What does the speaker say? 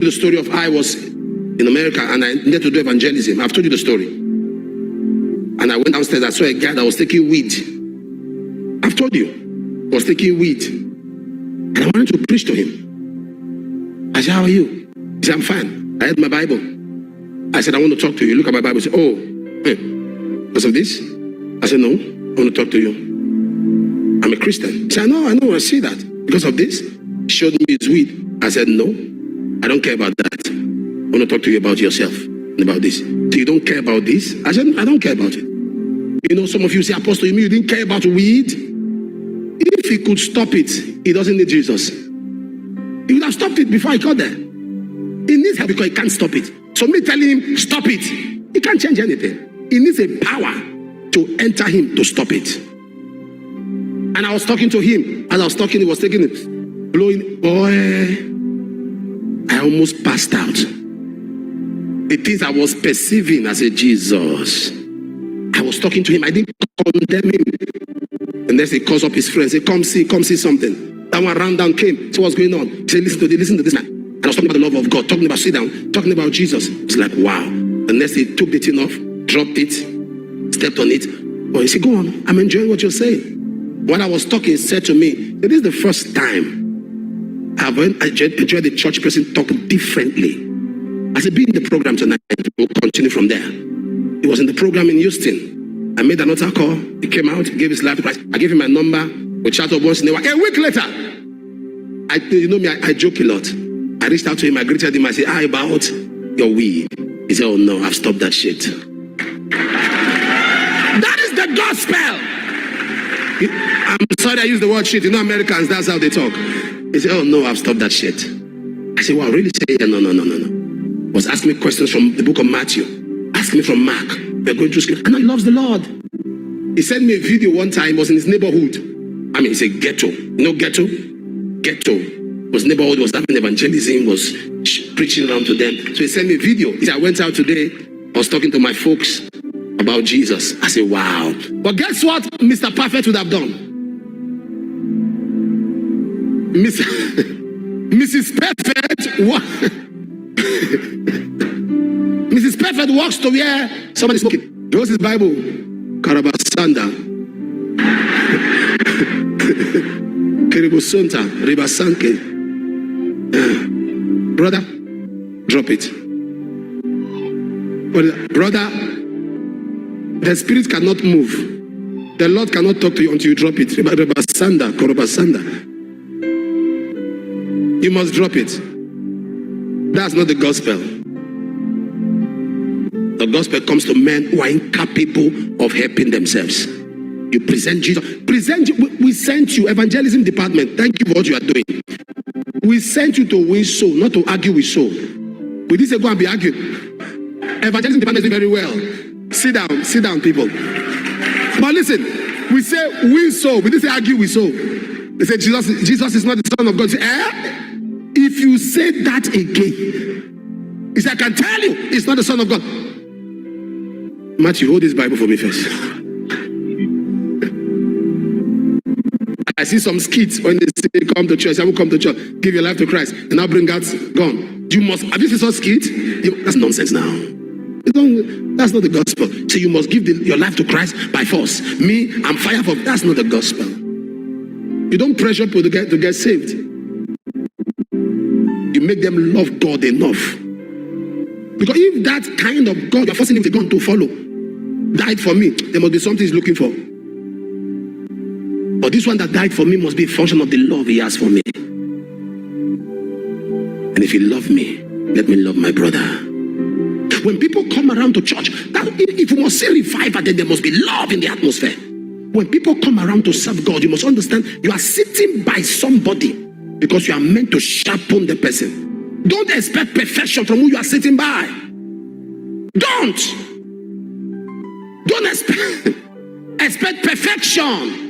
the story of I was in America and I needed to do evangelism. I've told you the story. And I went downstairs, I saw a guy that was taking weed. I've told you, he was taking weed. And I wanted to preach to him. I said, how are you? He said, I'm fine. I read my Bible. I said, I want to talk to you. Look at my Bible. He said, oh, because of this? I said, no, I want to talk to you. I'm a Christian. He said, I know, I see that. Because of this? He showed me his weed. I said, no, I don't care about that. I want to talk to you about yourself and about this. So you don't care about this? I said, I don't care about it. You know, some of you say, Apostle, you mean you didn't care about weed? If he could stop it, he doesn't need Jesus. He would have stopped it before he got there. He needs help because he can't stop it. So me telling him, stop it, he can't change anything. He needs a power to enter him to stop it. And I was talking to him. As I was talking, he was taking it, blowing. Boy, I almost passed out. The things I was perceiving as a Jesus. I was talking to him. I didn't condemn him. And then he calls up his friends. Say, come see something. That one round down came. So what's going on? He said, listen to this man. And I was talking about the love of God, talking about sit down, talking about Jesus. It's like, wow. The next he took the thing off, dropped it, stepped on it. Oh, he said, go on. I'm enjoying what you're saying. When I was talking, he said to me, this is the first time I've enjoyed the church person talk differently. I said, be in the program tonight. We'll continue from there. He was in the program in Houston. I made another call. He came out, gave his life to Christ. I gave him my number. We chatted once in a while. A week later, you know me, I joke a lot. I reached out to him. I greeted him. I said, how about your weed? He said, oh no, I've stopped that shit. That is the gospel. I'm sorry I use the word shit. You know Americans, that's how they talk. He said, oh no, I've stopped that shit. I said, wow, really? Say, yeah, no. He was asking me questions from the book of Matthew. Asking me from Mark. We're going through scripture. And he loves the Lord. He sent me a video one time. He was in his neighborhood. I mean, it's a ghetto. You know ghetto? Ghetto. Was neighborhood, was having evangelism, was preaching around to them. So he sent me a video. He said, I went out today. I was talking to my folks about Jesus. I said, wow. But guess what Mr. Perfect would have done? Mrs. Perfect, what? Mrs. Perfect walks to where somebody's smoking. He holds his Bible. Karabasanda. Keribusunta. Ribasanke. Brother, drop it. Brother, the spirit cannot move. The Lord cannot talk to you until you drop it. Ribasanda. Korobasanda. You must drop it. That's not the gospel. The gospel comes to men who are incapable of helping themselves. You present Jesus. We sent you, evangelism department. Thank you for what you are doing. We sent you to win soul, not to argue with soul. We didn't say go and be arguing. Evangelism department is very well. Sit down, people. But listen, we say win soul. We didn't say argue with soul. They said Jesus is not the Son of God. Say, if you say that again, he said, I can tell you, it's not the Son of God. Matthew, hold this Bible for me first. I see some skits when they say, come to church. I will come to church. Give your life to Christ. And I'll bring out, gone. You must, have you seen some skit? That's nonsense now. That's not the gospel. So you must give your life to Christ by force. Me, I'm fire for, that's not the gospel. You don't pressure people to get saved. You make them love God enough. Because if that kind of God you're forcing him to go to follow died for me, there must be something he's looking for. But this one that died for me must be a function of the love he has for me. And if you love me, let me love my brother. When people come around to church, if you must say revival, then there must be love in the atmosphere. When people come around to serve God, you must understand you are sitting by somebody because you are meant to sharpen the person. Don't expect perfection from who you are sitting by. Don't expect perfection.